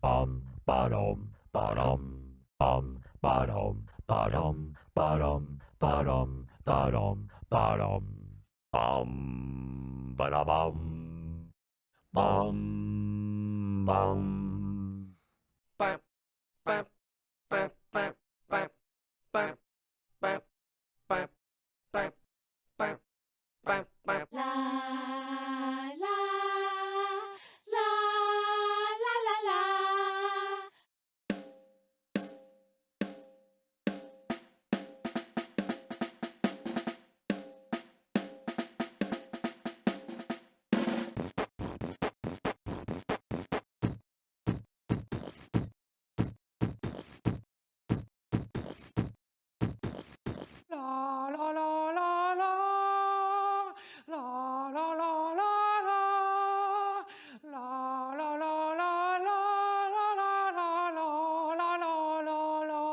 Ba-dum, ba-dum, ba-dum, ba-dum, ba-dum, ba-dum, ba-dum, ba-dum. Ba-da-bum, bum, bum. Bap, bap, bap, bap, bap, bap, bap, bap, bap, bap, bap, bap. La la la la la la. La la la la la. La la la la la. La la la la la. La la la la la la la la.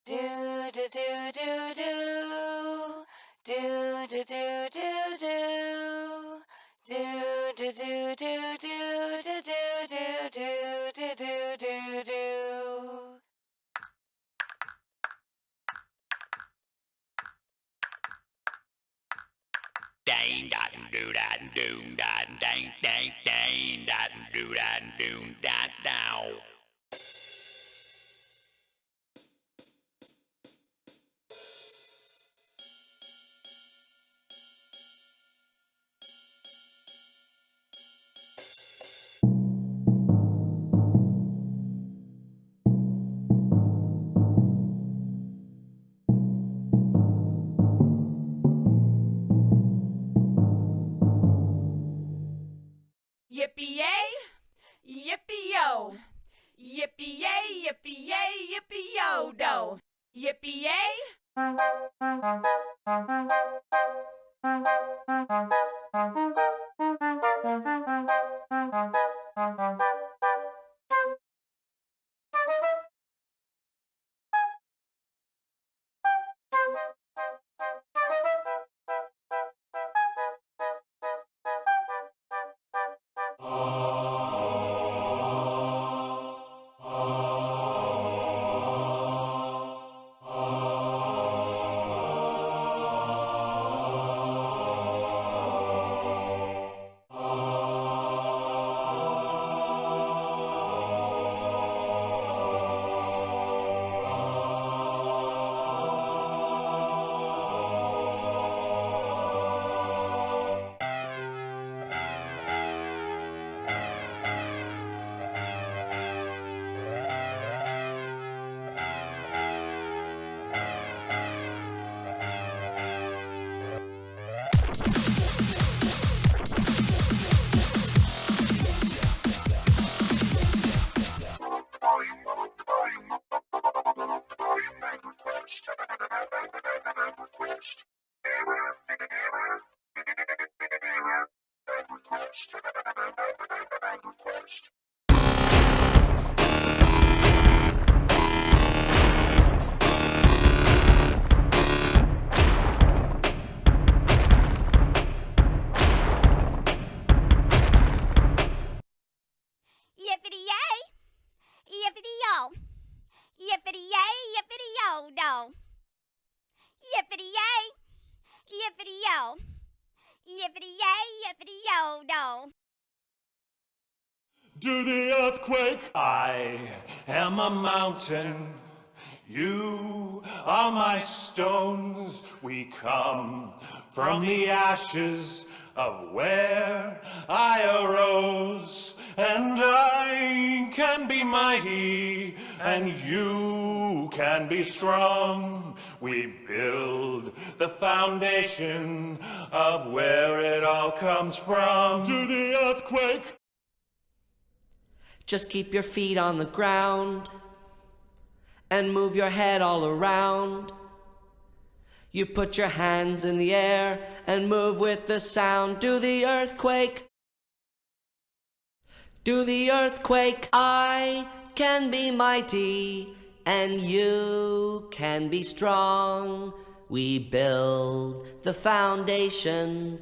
Do do do do do. Do do do do do. Do do do do do do do do do do do do. Dang, dat, do dat, doom, dat, dang, dang, dang, dat, do dat, doom, dat, dow. Yippee-yay, yippee-yo. Yippee-yay, yippee-yay, yippee-yo-do. Yippee-yay. Yippity-yay, yippity-yo. Yippity-yay, yippity-yo-do. Yippity-yay, yippity-yo. Yippity-yay, yippity-yo-do. Do the earthquake, I am a mountain. You are my stones. We come from the ashes of where I arose. And I can be mighty, and you can be strong. We build the foundation of where it all comes from. Do the earthquake. Just keep your feet on the ground and move your head all around. You put your hands in the air and move with the sound. Do the earthquake. Do the earthquake. I can be mighty and you can be strong. We build the foundation